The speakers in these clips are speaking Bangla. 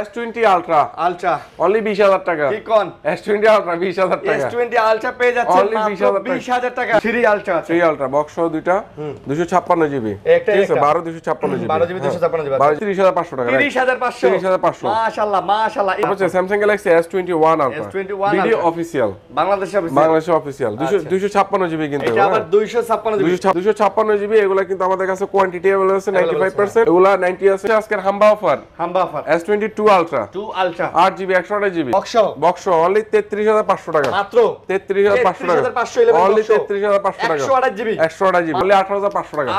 S20 Ultra আলট্রা only 20000 টাকা কি কোন S20 Ultra 20000 টাকা S20 আলট্রা পেয়ে যাচ্ছেন Only মাত্র 20,000 20000 টাকা 3 আলট্রা আছে 3 Ultra বক্স সহ দুইটা 256 জিবি একটা ঠিক আছে একটা। 12 256 জিবি 12 জিবি 256 জিবি 30500 টাকা 30500 30500 মাশাআল্লাহ মাশাআল্লাহ হচ্ছে Samsung Galaxy S21 Ultra S21 video Ultra। Official বাংলাদেশে অফিশিয়াল 256 জিবি কিন্তু এটা আবার 256 জিবি 256 জিবি এগুলা কিন্তু আমাদের কাছে কোয়ান্টিটি अवेलेबल আছে 95% এগুলা 90 আছে আজকের হাম্বা offer S22 Ultra 2 ultra 8 GB 128 GB box only 33500 টাকা মাত্র 33500 টাকা 33511 অনলি 33500 টাকা 128 জিবি 128 জিবি অনলি 18500 টাকা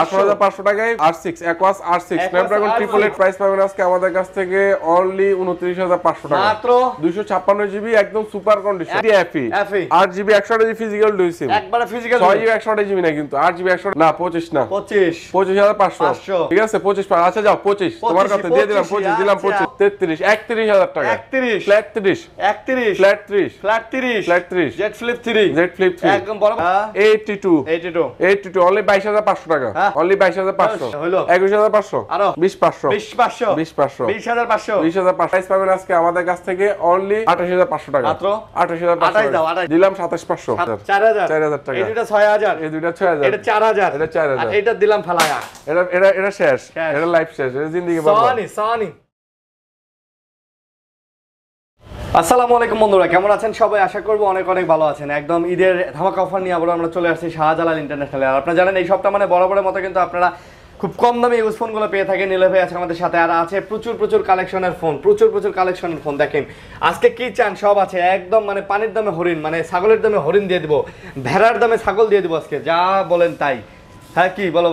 18500 টাকায় R6 Aquas R6 Snapdragon 888 price পাবেন আজকে আমাদের কাছ থেকে অনলি 29500 টাকা মাত্র 256 জিবি একদম super condition FE FE 8 GB 128 GB physical দুই সিম একবারে ফিজিক্যাল 6 জিবি 128 জিবি না কিন্তু 8 জিবি 100 না 25 না 25500 ঠিক আছে 25 আচ্ছা যাও 25 তোমার কাছে দিয়ে দিলাম 25 দিলাম 25 33 31000 টাকা 31 flat 30 31 flat 30 flat 30 flat 30 Z flip 3 Z flip 3 একদম বড় 82 অনলি 22500 টাকা অনলি 22500 হলো 21500 আরো 20500 20500 20500 প্রাইস পাবেন আজকে আমাদের কাছ থেকে অনলি 28500 টাকা মাত্র 28500 দাও, 28 দিলাম 27500 4000 টাকা এই দুটো 6000 এই দুইটা 6000 এটা 4000 এটা 4000 আর এটা দিলাম ফালায়া এটা শেষ এটা লাইফ শেষ এটা জিন্দেগি বরবাদ সনি আসসালামু আলাইকুম বন্ধুরা, কেমন আছেন সবাই? আশা করব অনেক অনেক ভালো আছেন। একদম ঈদের ধামাকা অফার নিয়ে আবার আমরা চলে আসছি শাহজালাল ইন্টারন্যাশনালে। আর আপনারা জানেন এই সপ্তাহ মানে বরাবরের মতো কিন্তু আপনারা খুব কম দামে ইউজ ফোনগুলো পেয়ে থাকেন। নীলয় ভাই আছে আমাদের সাথে, আর আছে প্রচুর কালেকশনের ফোন। দেখেন আজকে কি চান সব আছে, একদম মানে পানির দামে হরিণ, মানে ছাগলের দামে হরিণ দিয়ে দিব, ভেড়ার দামে ছাগল দিয়ে দিব আজকে, যা বলেন তাই। হ্যাঁ কি বলো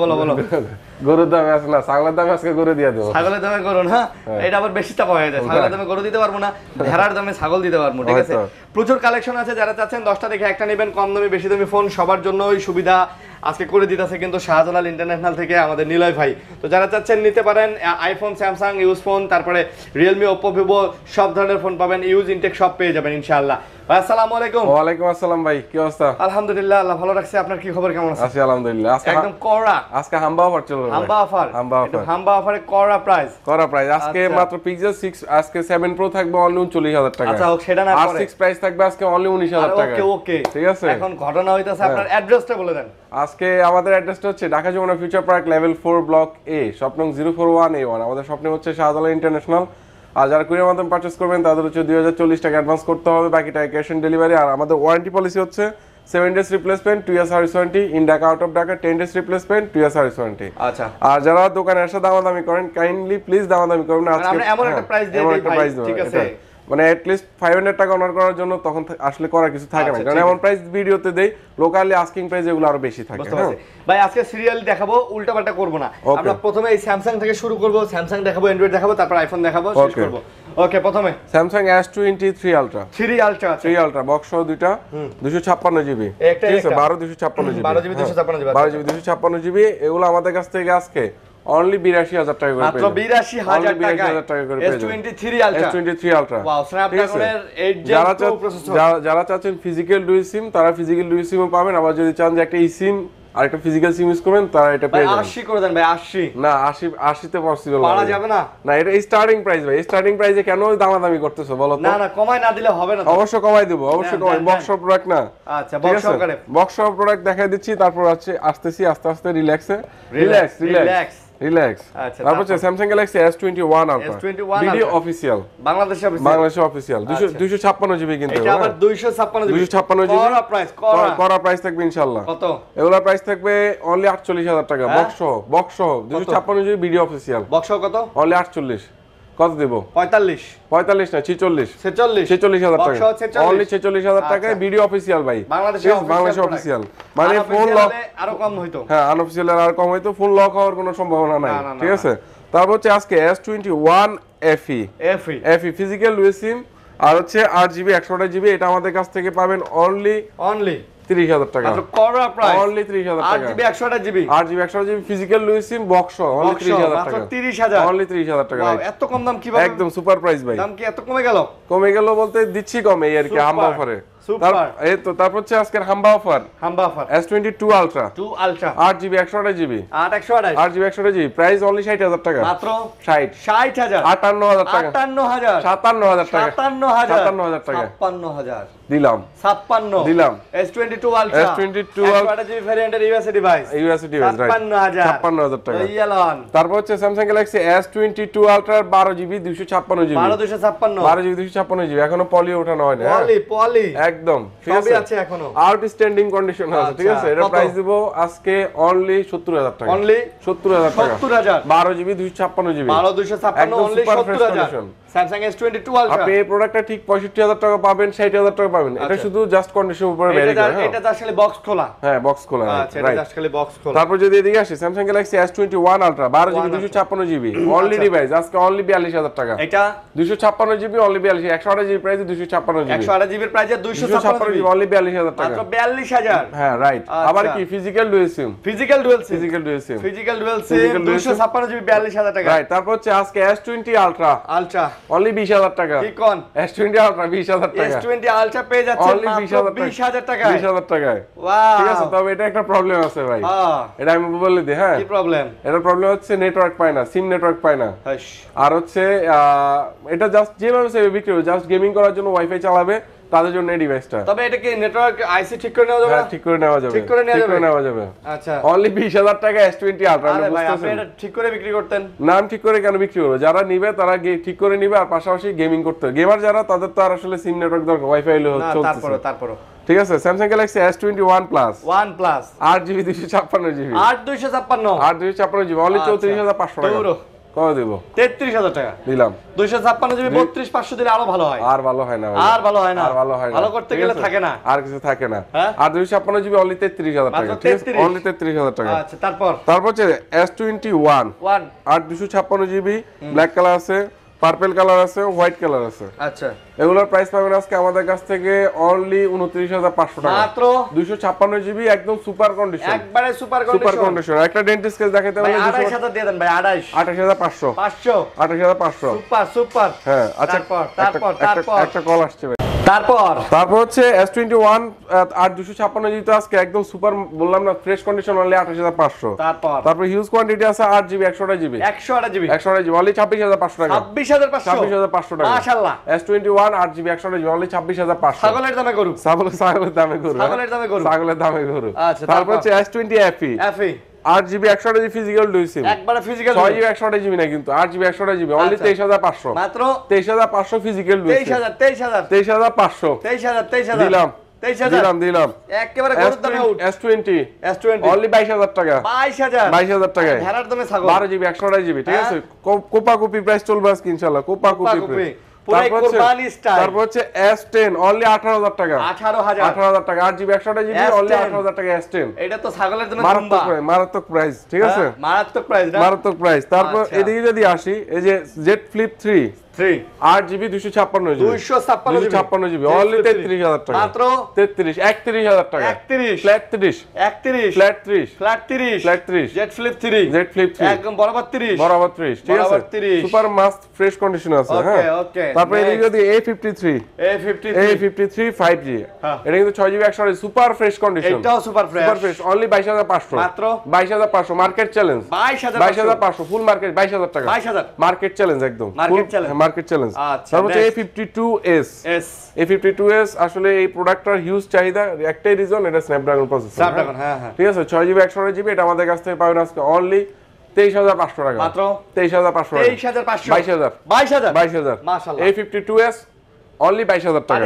গরুর দামে আছে না, ছাগলের দামে আজকে গরু দিয়ে দেবো। ছাগলের দামে গরু না, এটা আবার বেশি চাপা হয়ে যায়। ছাগলের দামে গরু দিতে পারবো না, ভেড়ার দামে ছাগল দিতে পারবো, ঠিক আছে? প্রচুর কালেকশন আছে, যারা চাচ্ছেন 10টা দেখে একটা নেবেন, কম দামি বেশি দামি ফোন সবার জন্যই সুবিধা আজকে করে দিতেছে কিন্তু শাহজালাল ইন্টারন্যাশনাল থেকে আমাদের নীলয় ভাই। তো যারা চাচ্ছেন নিতে পারেন আইফোন, স্যামসাং, ইউজ ফোন, তারপরে রিয়েলমি, ওপ্পো, ভিভো সব ধরনের ফোন পাবেন, ইউজ ইনটেক সব পেয়ে যাবেন ইনশাআল্লাহ। ভাই আসসালামু আলাইকুম। ওয়া আলাইকুম আসসালাম ভাই, কি অবস্থা? আলহামদুলিল্লাহ, আল্লাহ ভালো রাখছে। আপনার কি খবর, কেমন আছেন? আছি আলহামদুলিল্লাহ। একদম কড়া আজকে হাম্বা অফার চলবে। হাম্বা অফারে কড়া প্রাইস আজকে মাত্র পিক্সেল 6 আজকে 7 প্রো থাকবে অনলি 39000 টাকা। আচ্ছা হোক, সেটা না পরে R6 প্রাইস থাকবে আজকে অনলি 19000 টাকা। ওকে ঠিক আছে, এখন ঘটনা হইতাছে, আপনার অ্যাড্রেসটা বলে দেন। আজকে আমাদের অ্যাড্রেসটা হচ্ছে Dhaka Jamuna Future Park level 4 block A, shop নং 041A1। আমাদের শপ নেম হচ্ছে শাহজালাল ইন্টারন্যাশনাল। আর যারা কুরিয়ার মাধ্যমে পারচেজ করবেন তাদের হচ্ছে 2040 টাকা অ্যাডভান্স করতে হবে, বাকি টাকা ক্যাশ অন ডেলিভারি। আর আমাদের ওয়ারেন্টি পলিসি হচ্ছে 7 days replacement, 2 years service warranty, in Dhaka out of Dhaka 10 days replacement, 2 years service warranty. আচ্ছা, আর যারা দোকানে এসে দামাদামি করেন কাইন্ডলি প্লিজ দামাদামি করবেন না, আজকে আমরা এমন একটা প্রাইস দিয়ে দিই ভাই, ঠিক আছে? মানে at least 500 টাকা অনার করার জন্য তখন আসলে করার কিছু থাকে না, কারণ এমন প্রাইস ভিডিওতে দেই, লোকালি আস্কিং প্রাইস এগুলো আরো বেশি থাকে। ভাই আজকে সিরিয়াল দেখাবো, উল্টাপাল্টা করব না। আমরা প্রথমে এই স্যামসাং থেকে শুরু করব, স্যামসাং দেখাবো, অ্যান্ড্রয়েড দেখাবো, তারপর আইফোন দেখাবো, শেষ করব। ওকে, প্রথমে Samsung S23 Ultra 3 Ultra box সহ দুইটা 256 জিবি ঠিক আছে, 12 256 GB 12 GB 256 GB 12 GB 256 GB এগুলো আমাদের কাছ থেকে আজকে অনলি 82000 টাকা করে মাত্র 82000 টাকা করে S23 Ultra ওয়াও, স্ন্যাপড্রাগনের 8 Gen 2 প্রসেসর। যারা চাচ্ছেন ফিজিক্যাল ডুয়াল সিম তারা ফিজিক্যাল ডুয়াল সিমও পাবেন, আবার যদি চান যে একটা সিম আর একটা ফিজিক্যাল সিম ইউজ করবেন তারা এটা পেয়ে যাবেন। 80 করে দেন ভাই, 80 না 80 তে পসিবল পারা যাবে না। না, এটা স্টার্টিং প্রাইস ভাই, স্টার্টিং প্রাইসে কেন দামাদামি করতেছো বলো তো? না কমাই না দিলে হবে না। অবশ্যই কমাই দেব, অবশ্যই কমাই। বক্স অফ প্রোডাক্ট না, আচ্ছা বক্স সহকারে বক্স অফ প্রোডাক্ট দেখাই দিচ্ছি, তারপর আসতেছি আস্তে আস্তে রিল্যাক্স। আচ্ছা, তারপর Samsung Galaxy S21 Ultra video official বাংলাদেশে অফিশিয়াল 256 জিবি কিন্তু এটা আবার 256 জিবি করা প্রাইস থাকবে ইনশাআল্লাহ। কত? এগুলা প্রাইস থাকবে অনলি 48000 টাকা box 256 GB video official. Box কত? অনলি 48। কত দেব? 45 না 46000 টাকা অনলি 46000 টাকায় ভিডিও অফিশিয়াল ভাই, বাংলাদেশে অফিশিয়াল। মানে ফোন লক আরো কম হইতো, হ্যাঁ আনঅফিশিয়াল আর কম হইতো, ফোন লক হওয়ার কোনো সম্ভাবনা নাই, ঠিক আছে? তারপর হচ্ছে আজকে S21 FE ফিজিক্যাল ডুয়াল সিম আর হচ্ছে 8 জিবি 128 জিবি, এটা আমাদের কাছ থেকে পাবেন অনলি 30,000 টাকা মাত্র করা প্রাইস অনলি 30,000 টাকা 8GB 128GB 8GB 128GB physical লুই সিম বক্স অনলি 30,000 টাকা মাত্র 30,000 অনলি 30,000 টাকা ওয়াও এত কম দাম কিভাবে একদম সুপার প্রাইস ভাই দাম কি এত কমে গেল কমে গেল বলতে দিচ্ছি কমে এই আর কি হাম্বা অফারে এই তো তারপর হচ্ছে আজকের হাম্বা offer S22 ultra 2 ultra 8GB 128GB 8 8GB 128GB price only 60,000 টাকা মাত্র 60 60,000 58,000 টাকা 58,000 57,000 টাকা 57,000 টাকা 56,000 দিলাম 56 দিলাম S22 আলট্রা S22 128GB ভ্যারিয়েন্টের ইউএসএ ডিভাইস ডিভাইস রাইট 56,000 টাকা ইয়ালান তারপর হচ্ছে Samsung Galaxy S22 ultra 12GB 256GB 12GB 256GB এখনো পলি ওঠানো হয়নি পলি একদম ঠিক সবই আছে আছে এখনো আউটস্ট্যান্ডিং কন্ডিশন আছে ঠিক আছে এটা প্রাইস দিব আজকে অনলি 70,000 টাকা অনলি 70,000 টাকা 70,000 12GB 256GB 12,256 only 70,000 Samsung S22 ultra আপনি এই প্রোডাক্টটা ঠিক 65,000 টাকা পাবেন 60,000 টাকা পাবেন এটা শুধু জাস্ট কন্ডিশন উপরে ভ্যারি করে এটা তো আসলে বক্স খোলা হ্যাঁ বক্স খোলা আচ্ছা এটা জাস্ট খালি বক্স খোলা তারপর যদি এদিকে আসি Samsung Galaxy S21 ultra 12GB 256GB only device আজকে অনলি 42,000 টাকা এটা 256GB অনলি 42 128GB প্রাইসে 256GB 128GB প্রাইসে 256GB অনলি 42,000 টাকা মাত্র 42,000 হ্যাঁ রাইট আবার কি physical dual SIM physical dual SIM physical dual SIM 256GB 42,000 টাকা রাইট তারপর হচ্ছে আজকে S20 আলট্রা আলট্রা অনলি 20,000 টাকা কি কোন S20 আলট্রা 20,000 টাকা S20 আলট্রা পেয়ে যাচ্ছে অনলি মাত্র 20,000 টাকায় 20,000 টাকায় ওয়াও ঠিক আছে তবে এটা একটা প্রবলেম আছে ভাই এটা আমি বলে দিই হ্যাঁ কি প্রবলেম এটা প্রবলেম হচ্ছে নেটওয়ার্ক পায় না সিম নেটওয়ার্ক পায় না হাস আর হচ্ছে এটা জাস্ট যেভাবে সে বিক্রি হবে জাস্ট গেমিং করার জন্য ওয়াইফাই চালাবে তাদের জন্য এই ডিভাইসটা তবে এটা কি নেটওয়ার্ক আইসি ঠিক করে নেওয়া যাবে হ্যাঁ ঠিক করে নেওয়া যাবে ঠিক করে নেওয়া যাবে আচ্ছা অনলি 20,000 টাকা S20 আলট্রা আরে ভাই আপনি এটা ঠিক করে বিক্রি করতেন নাম ঠিক করে কেন বিক্রি করবে যারা নিবে তারা ঠিক করে নিবে আর পাশাপাশি গেমিং করতে গেমার যারা তাদের তো আর আসলে সিম নেটওয়ার্ক দরকার ওয়াইফাই হলে চলছে তারপর ঠিক আছে Samsung Galaxy S21 plus 1 plus 8GB 256GB 8,256 only 34,500 টাকা কত দেব 33,000 টাকা দিলাম 256GB 32,500 দিলে আরো ভালো হয় আর ভালো হয় না আর ভালো হয় না ভালো করতে গেলে থাকে না আর কিছু থাকে না আর 256GB অনলি 33,000 টাকা ঠিক আছে অনলি 33,000 টাকা আচ্ছা তারপর হচ্ছে S21 256GB ব্ল্যাক কালার আছে পার্পল কালার আছে হোয়াইট কালার আছে আচ্ছা এগুলোর প্রাইস পাবেন আজকে আমাদের কাছ থেকে অনলি 29,500 টাকা মাত্র 256GB একদম সুপার কন্ডিশন একবারে সুপার কন্ডিশন একটা ডেন্টিস্ট কেস দেখাতে ভাই হলে 28,000 দিয়ে দেন ভাই 28,500 500 সুপার হ্যাঁ আচ্ছা তারপর একটা কল আসছে ভাই তারপর হচ্ছে S21 আর 256GB তো আজকে একদম সুপার বললাম না ফ্রেশ কন্ডিশন অনলি 28,500 তারপর হিউজ কোয়ান্টিটি আছে 8GB 128GB 128GB অনলি 26,500 টাকা 26,500 টাকা মাশাআল্লাহ S21 8GB 128GB অনলি 26,500 ছাগলের দামে গরু ছাগলের দামে গরু আচ্ছা তারপর হচ্ছে S20 FE 8GB 128GB physical dual সিম একবারে ফিজিক্যাল 6GB 128GB না কিন্তু 8GB 128GB অনলি 23,500 মাত্র 23,500 ফিজিক্যাল ডুয়াল সিম 23,500 দিলাম 23,000 একেবারে গরুর দামে আউট S20 অনলি 22,000 টাকা 22,000 টাকা ভেড়ার দামে ছাগল 12GB 128GB ঠিক আছে কোপা কপি প্রাইস চলবে আজকে ইনশাআল্লাহ কোপা কপি তারপর হচ্ছে S10 অনলি 18,000 টাকা 18,000 টাকা 8GB 128GB অনলি 18,000 টাকা S10 এটা তো ছাগলের জন্য মারাত্মক প্রাইস ঠিক আছে মারাত্মক প্রাইস তারপর এদিকে যদি আসি এই যে Z Flip 3 8GB 256GB only 33,000 টাকা মাত্র 31,000 টাকা ফ্ল্যাট 30 Z Flip 3 একদম বরাবর 30 ঠিক আছে সুপার মাস্ট ফ্রেশ কন্ডিশন আছে হ্যাঁ ওকে তারপর এদিকে যদি A53 5G এটা কিন্তু 6GB 128 সুপার ফ্রেশ কন্ডিশন এটাও সুপার ফ্রেশ অনলি 22,500 মাত্র 22,500 মার্কেট চ্যালেঞ্জ 22,500 ফুল মার্কেট 22,000 টাকা মার্কেট চ্যালেঞ্জ একদম মার্কেট চ্যালেঞ্জ তারপর হচ্ছে A52s A52s আসলে এই প্রোডাক্টটার হিউজ চাহিদা একটাই রিজন এটা স্ন্যাপড্রাগন প্রসেসর হ্যাঁ ঠিক আছে 6GB 128GB এটা আমাদের কাছ থেকে পাবেন আজকে অনলি 23,500 টাকা মাত্র 23,500 22,000 মাশাআল্লাহ A52s অনলি 22,000 টাকা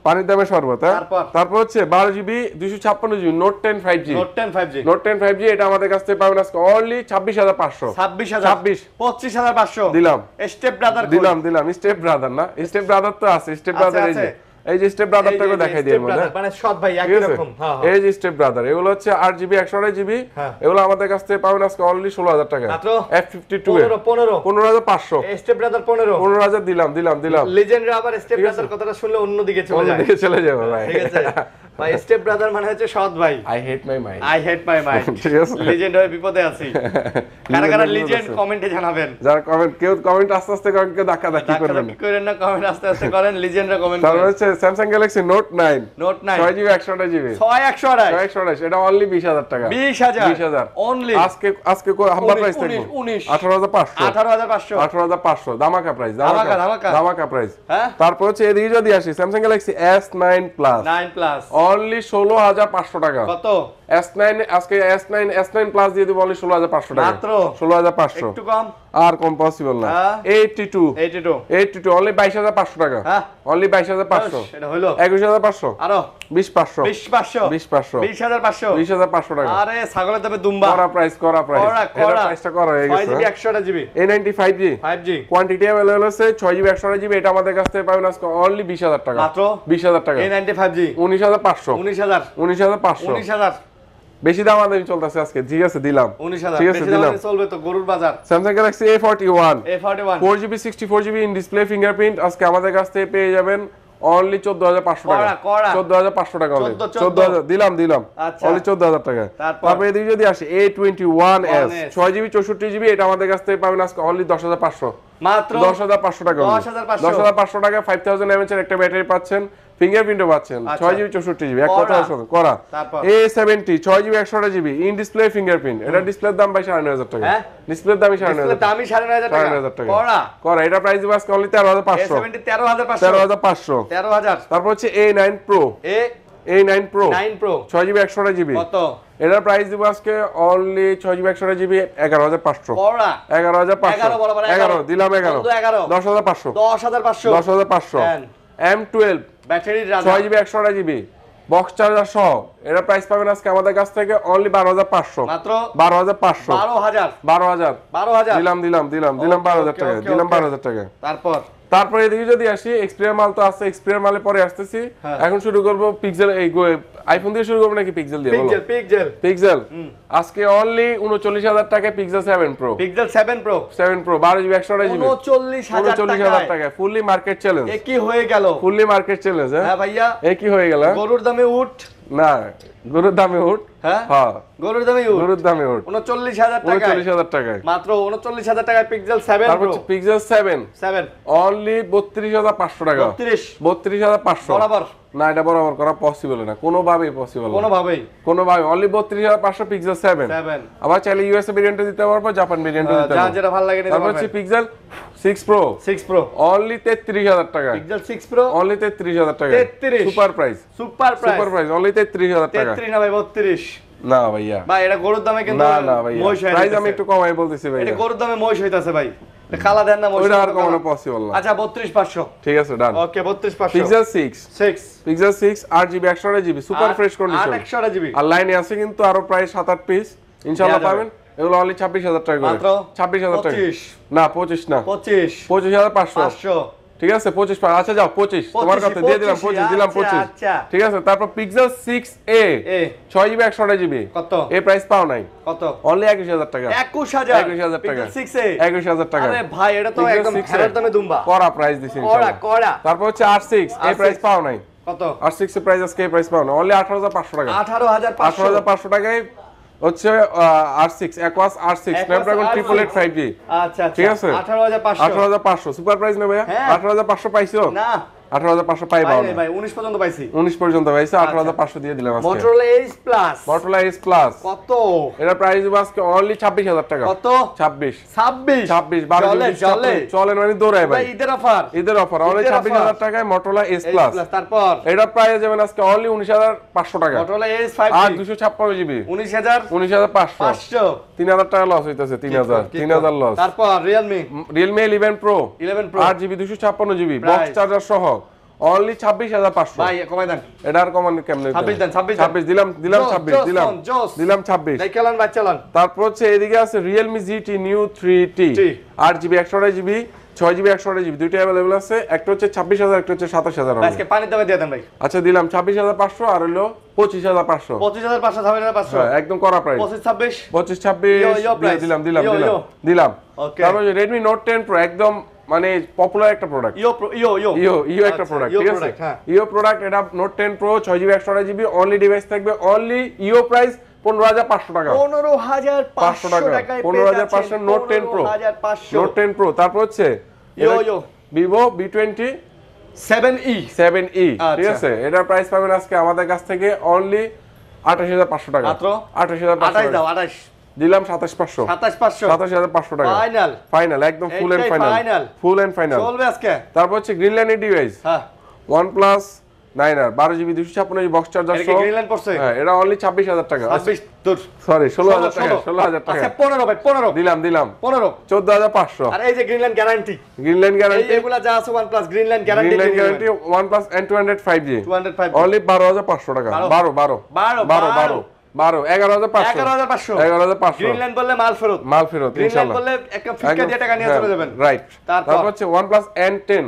পানির দামে শরবত তারপর হচ্ছে 12GB 256GB Note 10 5G এটা আমাদের কাছ থেকে পাবেন আজকে অনলি 26,500 25,500 দিলাম স্টেপ ব্রাদার দিলাম স্টেপ ব্রাদার না স্টেপ ব্রাদার তো আছে স্টেপ ব্রাদার এই যে স্টেপ ব্রাদারটাকে দেখাই দিই মানে সৎ ভাই একই রকম এই যে স্টেপ ব্রাদার এগুলো হচ্ছে 8GB 128GB এগুলো আমাদের কাছ থেকে পাবেন আজকে অনলি 16,000 টাকা মাত্র F52 15,500 স্টেপ ব্রাদার 15,000 দিলাম লিজেন্ডের আবার স্টেপ ব্রাদার কথাটা শুনলে অন্যদিকে চলে যাবে ভাই ঠিক আছে ভাই স্টেপ ব্রাদার মানে হচ্ছে সৎ ভাই। I hate my mind. I hate my mind. ঠিক আছে, লিজেন্ড হয়ে বিপদে আছি। কারা কারা লিজেন্ড কমেন্টে জানাবেন। যারা কেউ কমেন্ট আস্তে আস্তে করেন, কেউ ধাক্কা ধাক্কি করবেন না। করেন না, কমেন্ট আস্তে আস্তে করেন, লিজেন্ডরা কমেন্ট করেন। তারপর হচ্ছে Samsung Galaxy Note 9 6GB 128GB 128 এটা অনলি 20000 টাকা। 20000 অনলি। আজকে হাম্বার প্রাইস থাকবে 18500 18500 ধামাকা প্রাইস, ধামাকা প্রাইস। তারপর হচ্ছে এদিকে যদি আসি Samsung Galaxy S9 Plus 9 plus only 16500 টাকা। কত? S9 আজকে S9 Plus দিয়ে দিব অনলি 16500 টাকা মাত্র 16500। একটু কম, আর কম পসিবল না। 82 অনলি 22500 টাকা। অনলি 22500। এটা হলো 21500 আরো 20500 20500 টাকা। আরে ছাগলের দামে দুম্বা। করা প্রাইস এটা প্রাইসটা করা হয়ে গেছে। 6GB 128GB A95G 5G quantity available আছে 6GB 128GB এটা আমাদের কাছ থেকে পাবেন আজকে অনলি 20000 টাকা। মাত্র 20000 টাকা। A95G 19500 19000 বেশি দাম আমাদের চলতেছে আজকে। ঠিক আছে দিলাম 19000 ঠিক আছে বেশি দিলাম। দামে চলবে তো গরুর বাজার। Samsung Galaxy A41 4GB 64GB in display fingerprint আজকে আমাদের কাছ থেকে পেয়ে যাবেন অনলি 14500 টাকা। 14500 টাকা অনলি 14000 দিলাম অনলি 14000 টাকা। তারপর এদিকে যদি আসি A21s 6GB 64GB এটা আমাদের কাছ থেকে পাবেন আজকে অনলি 10500 মাত্র 10500 টাকা। 10500 টাকা 5000 mAh এর একটা ব্যাটারি পাচ্ছেন, ফিঙ্গারপ্রিন্টও পাচ্ছেন। 6GB 64GB এক কথা শুনুন করা। A70 6GB 128GB in display fingerprint এটা ডিসপ্লের দাম 29500 টাকা। ডিসপ্লের দামই 9500 টাকা। করা এটা প্রাইস দিব আজকে অনলি 13500। A70 13500 13000। তারপর হচ্ছে A9 Pro 9 Pro 6GB 128GB কত? এটার প্রাইস দিব আজকে অনলি 6GB 128GB 11500। করা 11500 11 দিলাম 11 10500 10500 M12 ব্যাটারি রাজা 6GB 128GB বক্স চার্জার সহ এর প্রাইস পাবেন আজকে আমাদের কাছ থেকে অনলি 12500 মাত্র 12500 12000 দিলাম 12000 টাকা। দিলাম 12000 টাকা। তারপরে এদিকে যদি আসি এক্সপিরিয়ার মাল তো আছে, এক্সপিরিয়ার মালে পরে আসতেছি। এখন শুরু করব পিক্সেল এই আইফোন দিয়ে শুরু করব নাকি পিক্সেল দিয়ে? বলো পিক্সেল আজকে অনলি 39000 টাকা পিক্সেল 7 Pro 12GB 128GB 39000 টাকা ফুললি মার্কেট চ্যালেঞ্জ। এ কি হয়ে গেল? Fully market challenge. হ্যাঁ ভাইয়া এ কি হয়ে গেল? গরুর দামে উঠ না গরুর দামে উঠ। হ্যাঁ গরুর দামে উঠ 39000 টাকা 39000 টাকায় মাত্র 39000 টাকায় পিক্সেল 7 তারপর Pro পিক্সেল 7 অনলি 32500 টাকা 32500 বরাবর না এটা বরাবর করা পসিবল না, কোনোভাবেই পসিবল না, কোনোভাবে অনলি 32500 পিক্সেল 7 আবার চাইলে ইউএসএ ভেরিয়েন্টে দিতে পারবো, জাপান ভেরিয়েন্টে দিতে পারবো, যেটা ভালো লাগে নিতে পারবেন। তারপর হচ্ছে পিক্সেল 6 Pro অনলি 33000 টাকা পিক্সেল 6 Pro অনলি 33000 টাকা 33 সুপার প্রাইস অনলি 33000 টাকা 33 না ভাই 32 না ভাইয়া ভাই এটা গরুর দামে কিন্তু না ভাইয়া প্রাইস আমি একটু কমাই বলতেছি ভাইয়া, এটা গরুর দামে মহিষ হইতাছে ভাই, খালা দেন না মহিষ ওটা আর কমানো পসিবল না। আচ্ছা 32500 ঠিক আছে ডান। ওকে 32500 pixel 6 8GB 128GB super fresh condition 128GB আর লাইনে আছে কিন্তু আরো প্রায় 7-8 পিস ইনশাআল্লাহ পাবেন। এগুলো অনলি 26000 টাকা করে মাত্র 26000 টাকা না 25 না 25500 ঠিক আছে 25 আচ্ছা যাও 25 তোমার কাছে দিয়ে দিলাম 25 দিলাম 25 ঠিক আছে। তারপর পিক্সেল 6a 6GB 128GB কত? এই প্রাইস পাও নাই কত? অনলি 21000 টাকা 21000 টাকা 6a 21000 টাকা। আরে ভাই এটা তো একদম ফেরত দামে দুম্বা করা প্রাইস দিছি ইনশাআল্লাহ। তারপর হচ্ছে R6 এই প্রাইস পাও নাই কত? R6 এর প্রাইস আজকে এই প্রাইস পাও না অনলি 18500 টাকা 18500 টাকায় হচ্ছে R6 Aquas R6 Snapdragon 888 5G আচ্ছা ঠিক আছে 18500 সুপার প্রাইস না ভাইয়া 18500 পাইছো না 18500 পাইবা না ভাই 19 পর্যন্ত পাইছি 19 পর্যন্ত পাইছো 18500 দিয়ে দিলাম আজকে। Motorola Edge Plus কত? এটা প্রাইস দিব আজকে অনলি 26000 টাকা কত? 26 চলে মানে দৌড়ায় ভাই ঈদের অফার অনলি 26000 টাকায় Motorola Edge Plus তারপর এটা প্রাইস যাবেন আজকে অনলি 19500 টাকা Motorola Edge 5G আর 256GB 19500 3000 টাকা লস হইতাছে 3000 লস। তারপর Realme 11 Pro 8GB 256GB box charger সহ অনলি 26500 ভাই কমাই দেন এটা আর কমান কেমনে 26 দিলাম 26 দিলাম 26 ভাই চালান ভাই চালান। তারপর হচ্ছে এদিকে আছে Realme GT New 3T 8GB 128GB 6GB 128GB দুইটা अवेलेबल আছে, একটা হচ্ছে 26000 একটা হচ্ছে 27000 আজকে পানির দামে দিয়ে দেন ভাই। আচ্ছা দিলাম 26500 আর হলো 25500 25500 হ্যাঁ একদম করা প্রাইস 25 26 25 26 দিলাম ওকে তারপর Redmi Note 10 Pro একদম মানে পপুলার একটা প্রোডাক্ট। ইও একটা প্রোডাক্ট, ঠিক আছে। ইও প্রোডাক্ট, এটা note 10 pro 6GB 128GB only device থাকবে, অনলি ইও প্রাইস 15,500 টাকা। 15,500 টাকায় 15,500 নোট 10 প্রো, নোট 10 প্রো। তারপর হচ্ছে ভিভো V20 7E, ঠিক আছে। এটার প্রাইস পাবেন আজকে আমাদের কাছ থেকে অনলি 28,500 টাকা, মাত্র 28,500 টাকা। 28 দিলাম 27,500, 27,500 টাকা ফাইনাল, একদম ফুল এন্ড ফাইনাল চলবে আজকে। তারপর হচ্ছে গ্রিনল্যান্ডের ডিভাইস, হ্যাঁ OnePlus 9R 12GB 256GB box charger সহ। গ্রিনল্যান্ড পড়ছে, হ্যাঁ এটা অনলি 26,000 টাকা, 26 দূর সরি 16,000 টাকা, 16,000 টাকা। আচ্ছা 15 ভাই 15 দিলাম 14,500। আর এই যে গ্রিনল্যান্ড গ্যারান্টি, গ্রিনল্যান্ড গ্যারান্টি এইগুলা যা আছে OnePlus Greenland guarantee OnePlus N200 5G 205 only 12,500 টাকা। 11,500 11,500 গ্রিনল্যান্ড বললে মাল ফেরত ইনশাআল্লাহ। গ্রিনল্যান্ড বললে একটা ফিক্কা দিয়ে টাকা নিয়ে চলে যাবেন, রাইট। তারপর হচ্ছে OnePlus N10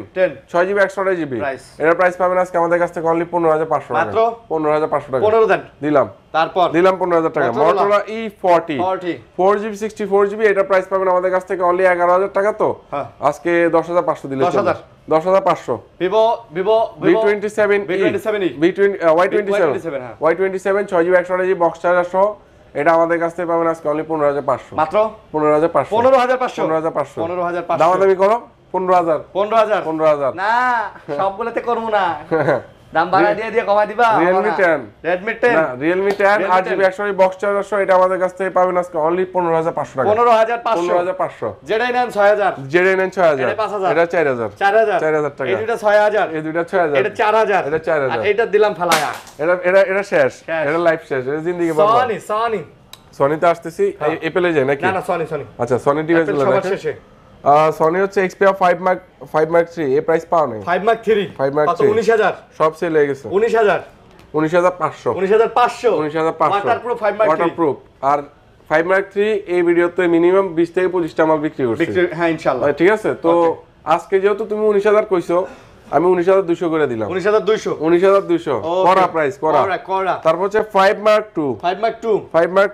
6GB 128GB, এর প্রাইস পাবেন আজকে আমাদের কাছ থেকে অনলি 15,500 টাকা, মাত্র 15,500 টাকা। 15 দেন, দিলাম তারপর দিলাম 15,000 টাকা। Motorola E40 4GB 64GB, এটা প্রাইস পাবেন আমাদের কাছ থেকে অনলি 11,000 টাকা। তো আজকে 10,500 দিলে 10,500। Vivo V27 Y27 6GB 128GB box charger সহ, এটা আমাদের কাছ থেকে পাবেন আজকে অনলি 15,500, মাত্র 15,500 15,500 দামাদামি করো 15,000 15,000 না সবগুলোতে করব না, দাম বাড়া দিয়ে কমাই দিবা। Realme 10 Redmi 10 না Realme 10 8GB 128GB box charger সহ, এটা আমাদের কাছ থেকে পাবেন আজকে অনলি 15,500 টাকা, 15,500 যেটাই নেন 6,000, যেটাই নেন 6,000, এটা 5,000, এটা 4,000 টাকা, এই দুটো 6,000, এই দুইটা 6,000, এটা 4,000, এটা 4,000, আর এটা দিলাম ফালায়া। এটা শেষ, এটা লাইফ শেষ, এটা জিন্দেগি বরবাদ। সনিতে আসতেছি, অ্যাপলে যাই নাকি? না সনি আচ্ছা সনি ডিভাইস গুলো দেখেন। সনি হচ্ছে Xperia 5 Mark 3, এই প্রাইস পাও নাই। 5 Mark 3 কত? 19,000 সব সেল হয়ে গেছে। 19,500 ওয়াটারপ্রুফ 5 Mark 3 ওয়াটারপ্রুফ। আর 5 Mark 3 এই ভিডিওতে মিনিমাম 20 থেকে 25টা মাল বিক্রি করছি, হ্যাঁ ইনশাআল্লাহ, ঠিক আছে। তো আজকে যেহেতু তুমি 19,000 কইছো, আমি 19,200 করে দিলাম। 19,200 করা প্রাইস করা। তারপর হচ্ছে 5 Mark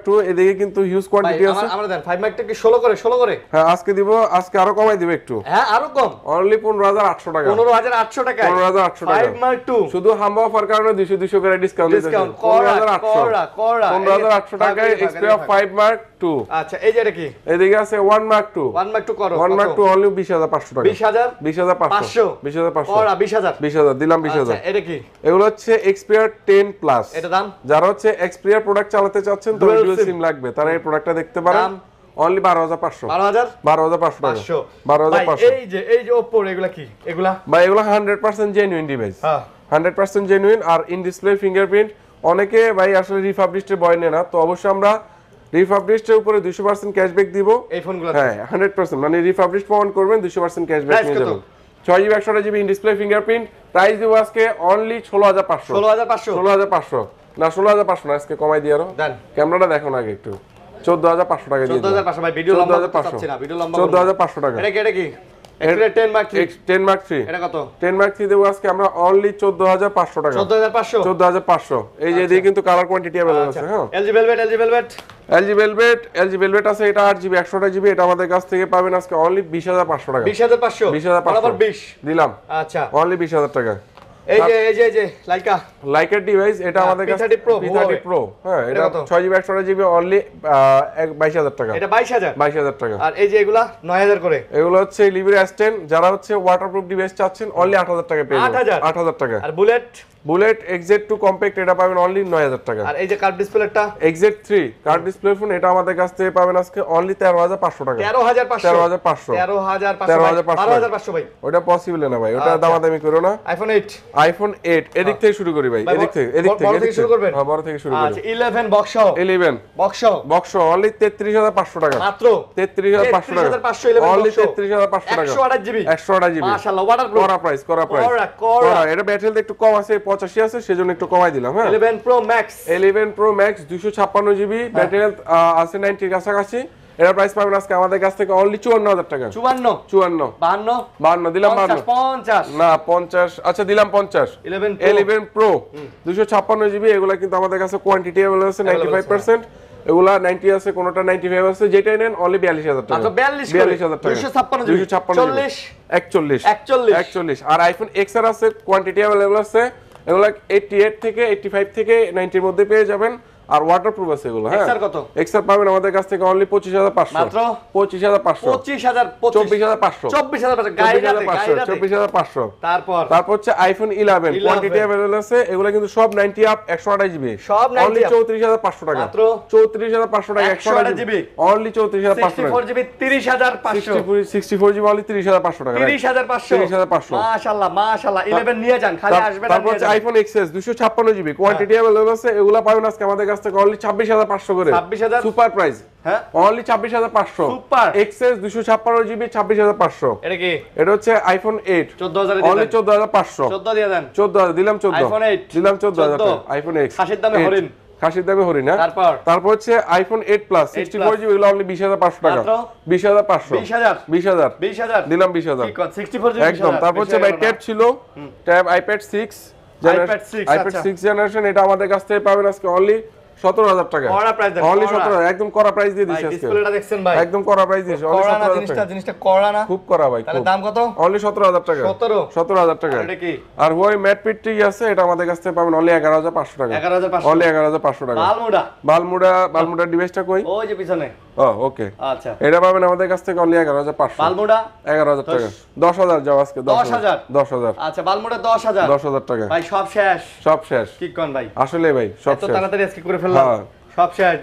2 এদিকে কিন্তু হিউজ কোয়ান্টিটি আছে। আমরা দেন 5 Mark টা কি 16 করে? হ্যাঁ আজকে দিব, আজকে আরো কমাই দিব একটু। হ্যাঁ আরো কম, অনলি 15,800 টাকা, 15,800 টাকা, 15,800 টাকা 5 Mark 2 শুধু হাম্বা অফার কারণে 200 করে ডিসকাউন্ট দিতেছি। 15,800 টাকায় Xperia 5 Mark 2। আচ্ছা এই যে এটা কি? এদিকে আছে 1 Mark 2 করো। 1 Mark 2 অনলি 20,500 টাকা, 20,500 20,000 দিলাম 20,000। এটা কি? এগুলো হচ্ছে Xperia 10 প্লাস। এটা দাম, যারা হচ্ছে Xperia প্রোডাক্ট চালাতে চাচ্ছেন, তো ডুয়াল সিম লাগবে, তারা এই প্রোডাক্টটা দেখতে পারেন। অনলি 12,500 টাকা, 12,500। এই যে Oppo এগুলা কি? এগুলা ভাই এগুলো 100% জেনুইন ডিভাইস, 100% জেনুইন। আর ইন ডিসপ্লে ফিঙ্গারপ্রিন্ট, অনেকে ভাই আসলে রিফাবলিশডের ভয় নেয় না, তো অবশ্যই আমরা রিফাবলিশডের উপরে 200% ক্যাশব্যাক দিব এই ফোনগুলো। হ্যাঁ 100%, মানে রিফাবলিশড প্রমাণ করবেন 200% ক্যাশব্যাক নিয়ে যাবেন। 6GB 128GB in display fingerprint, price দিব আজকে অনলি 16,500 না 16,500 না, আজকে কমাই দিয়ে আরো। ক্যামেরাটা দেখো না আগে একটু, 14,500 টাকা দিয়ে 14,500 ভাই, ভিডিও লম্বা করতে না, ভিডিও লম্বা 14,500 টাকা। এটা কি? Xperia 10 Mark 3 এটা কত? 10 Mark 3 দেব আজকে আমরা অনলি 14,500 টাকা, 14,500। এই যে এদিকে কিন্তু কালার কোয়ান্টিটি अवेलेबल আছে। হ্যাঁ LG Velvet আছে, এটা 8GB 128GB, এটা আমাদের কাছ থেকে পাবেন আজকে অনলি 20,500 টাকা, 20,500 দিলাম। আচ্ছা অনলি 20,000 টাকা। এই যে লাইকার ডিভাইস, এটা আমাদের কাছে P30 Pro। হ্যাঁ এটা 6GB 128GB অনলি 22,000 টাকা, এটা 22,000 টাকা। আর এই যে এগুলা 9,000 করে, এগুলো হচ্ছে Libra S10, যারা হচ্ছে ওয়াটারপ্রুফ ডিভাইস চাচ্ছেন অনলি 8,000 টাকা পেয়ে যাবেন, 8,000 টাকা। আর বুলেট XZ2 কম্প্যাক্ট, এটা পাবেন অনলি 9,000 টাকা। আর এই যে কার্ভ ডিসপ্লেটা XZ3 কার্ভ ডিসপ্লে ফোন, এটা আমাদের কাছ থেকে পাবেন আজকে অনলি 13,500 টাকা, 13,500 ভাই। ওটা পসিবল না ভাই, ওটা দামাদামি করো না। আইফোন 8 এদিক থেকে শুরু করি ভাই, এদিক থেকে শুরু করবেন। হ্যাঁ বড় থেকে শুরু করি। আচ্ছা 11 বক্স অনলি 33,500 টাকা, মাত্র 33,500 টাকা, অনলি 33,500 টাকা, 128GB মাশাআল্লাহ ওয়াটারপ্রুফ, করা প্রাইস। এটা ব্যাটারি একটু কম আছে, 85 আছে, সেজন্য একটু কমাই দিলাম। হ্যাঁ 11 Pro Max 256GB ব্যাটারি আছে 90 এর কাছাকাছি। এর প্রাইস পাবেন আজকে আমাদের কাছ থেকে অনলি 54,000 টাকা, 52 দিলাম, 50 না 50, আচ্ছা দিলাম 50। 11 Pro 256GB, এগুলা কিন্তু আমাদের কাছে কোয়ান্টিটি अवेलेबल আছে 95%। এগুলা 90 আছে, কোনটা 95 আছে, যেটাই নেন অনলি 42000 টাকা। মাত্র 42000 টাকা। 256 জিবি 256 40 41 আর আইফোন এক্সআর আছে, কোয়ান্টিটি अवेलेबल আছে। এগুলা 88 থেকে 85 থেকে 90 এর মধ্যে পেয়ে যাবেন। আর ওয়াটারপ্রুফ আছে এগুলো। হ্যাঁ, এক্সআর কত? এক্সআর পাবেন আমাদের কাছ থেকে অনলি 25500 মাত্র 25500 24500 24500 গাইরাতে 24500। তারপর হচ্ছে আইফোন 11 কোয়ান্টিটি अवेलेबल আছে। এগুলো কিন্তু সব 90 আপ 128 জিবি, সব 90 অনলি 34500 টাকা। মাত্র 34500 টাকা 128 জিবি, অনলি 34500 টাকা। 64 জিবি 30500, 64 জিবি অনলি 30500 টাকা। 30500 মাশাআল্লাহ মাশাআল্লাহ। 11 নিয়ে যান, খালি আসবেন। তারপর হচ্ছে iPhone XS 256 GB quantity available আছে। এগুলা পাবেন আজকে আমাদের কাছ থেকে অনলি 26500 করে। 26000 সুপার প্রাইস। হ্যাঁ, অনলি 26500 সুপার এক্সএস 256 জিবি 26500। এটা কি? এটা হচ্ছে আইফোন 8 14000 অনলি 14500। 14 দিয়ে দেন। 14 দিলাম 14 আইফোন 8 দিলাম 14000 টাকা। আইফোন এক্স খাসির দামে হরিণ। খাসির দামে হরিণ। না, তারপর হচ্ছে আইফোন 8 প্লাস 64 জিবি, এগুলো অনলি 20500 টাকা। মাত্র 20500 20000 দিলাম 20000 কি কত? 64 জিবি একদম। তারপর হচ্ছে ভাই ট্যাব ছিল, ট্যাব আইপ্যাড 6 আইপ্যাড 6 জেনারেশন। এটা আমাদের কাছ থেকে পাবেন আজকে অনলি 17000 টাকা। কড়া প্রাইস দেন, অনলি 17000 একদম কড়া প্রাইস দিয়ে দিছি আজকে। ডিসপ্লেটা দেখছেন ভাই, একদম কড়া প্রাইস দিছি অনলি 17000 টাকা। জিনিসটা কড়া না, খুব কড়া ভাই। তাহলে দাম কত? অনলি 17000 টাকা। 17000 টাকা। এটা কি? আর ওই ম্যাট পিটটি আছে, এটা আমাদের কাছ থেকে পাবেন অনলি 11500 টাকা। 11500 অনলি 11500 টাকা। বালমুডা ডিভাইসটা কই? ওই যে পিছনে। ও ওকে, আচ্ছা, এটা পাবেন আমাদের কাছ থেকে অনলি 11500। বালমুডা 11000 টাকা। 10000 যাও আজকে 10000 10000। আচ্ছা, বালমুডা 10000 10000 টাকা ভাই। সব শেষ, সব শেষ। কি কোন ভাই? আসলে ভাই সব এত শেষ। তাড়াতাড়ি আজকে করে ফেললাম। হ্যাঁ, সব শেষ।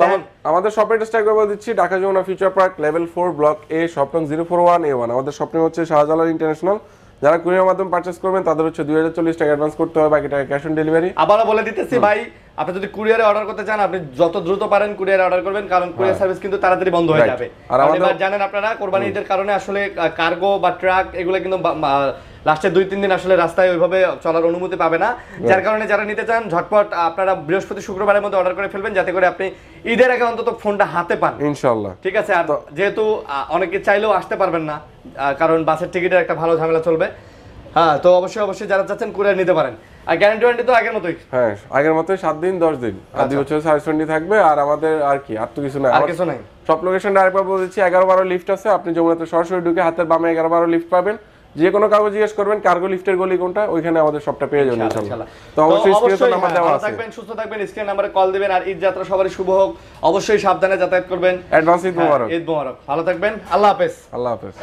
আমাদের শপের অ্যাড্রেসটা একবার বলে দিচ্ছি। Dhaka Jamuna Future Park level 4 block A, shop নং 041A1। আমাদের শপ নেম হচ্ছে শাহজালাল ইন্টারন্যাশনাল। যারা কুরিয়ার মাধ্যমে পারচেজ করবেন তাদের হচ্ছে 2040 টাকা অ্যাডভান্স করতে হবে, বাকি টাকা ক্যাশ অন ডেলিভারি। আবারও বলে দিতেছি ভাই, আপনি যদি কুরিয়ারে অর্ডার করতে চান, আপনি যত দ্রুত পারেন কুরিয়ারে অর্ডার করবেন, কারণ কুরিয়ার সার্ভিস কিন্তু তাড়াতাড়ি বন্ধ হয়ে যাবে। আর আর আমাদের এবার জানেন আপনারা, কোরবানি ঈদের কারণে আসলে কার্গো বা ট্রাক এগুলো কিন্তু লাস্টে 2-3 দিন আসলে রাস্তায় ওইভাবে চলার অনুমতি পাবে না। যার কারণে যারা নিতে চান ঝটপট আপনারা বৃহস্পতি শুক্রবারের মধ্যে অর্ডার করে ফেলবেন, যাতে করে আপনি ঈদের আগে অন্তত ফোনটা হাতে পান ইনশাআল্লাহ। ঠিক আছে। আর যেহেতু অনেকে চাইলেও আসতে পারবেন না, কারণ বাসের টিকিটের একটা ভালো ঝামেলা চলবে। হ্যাঁ, তো অবশ্যই যারা চাচ্ছেন কুরিয়ার নিতে পারেন। আর গ্যারান্টি ওয়ারেন্টি তো আগের মতোই। হ্যাঁ, আগের মতোই 7 দিন 10 দিন। আর 2 বছর সার্ভিস ওয়ারেন্টি থাকবে। আর আমাদের আর কি, আর তো কিছু নাই। আর কিছু নাই। সব লোকেশনটা আরেকবার বলে দিচ্ছি। 11-12 লিফট আছে। আপনি যমুনাতে সরাসরি ঢুকে হাতের বামে 11-12 লিফট পাবেন। যে কোনো কাগজ জিজ্ঞেস করবেন কার্গো লিফটের গলি কোনটা, ওইখানে আমাদের সবটা পেয়ে যাবেন ইনশাআল্লাহ। তো অবশ্যই স্ক্রিনে নাম্বার দেওয়া আছে। থাকবেন, সুস্থ থাকবেন, স্ক্রিন নম্বরে কল দিবেন। আর ঈদ যাত্রা সবারই শুভ হোক। অবশ্যই সাবধানে যাতায়াত করবেন। অ্যাডভান্স ঈদ মোবারক। ঈদ মোবারক। ভালো থাকবেন। আল্লাহ হাফেজ। আল্লাহ হাফেজ।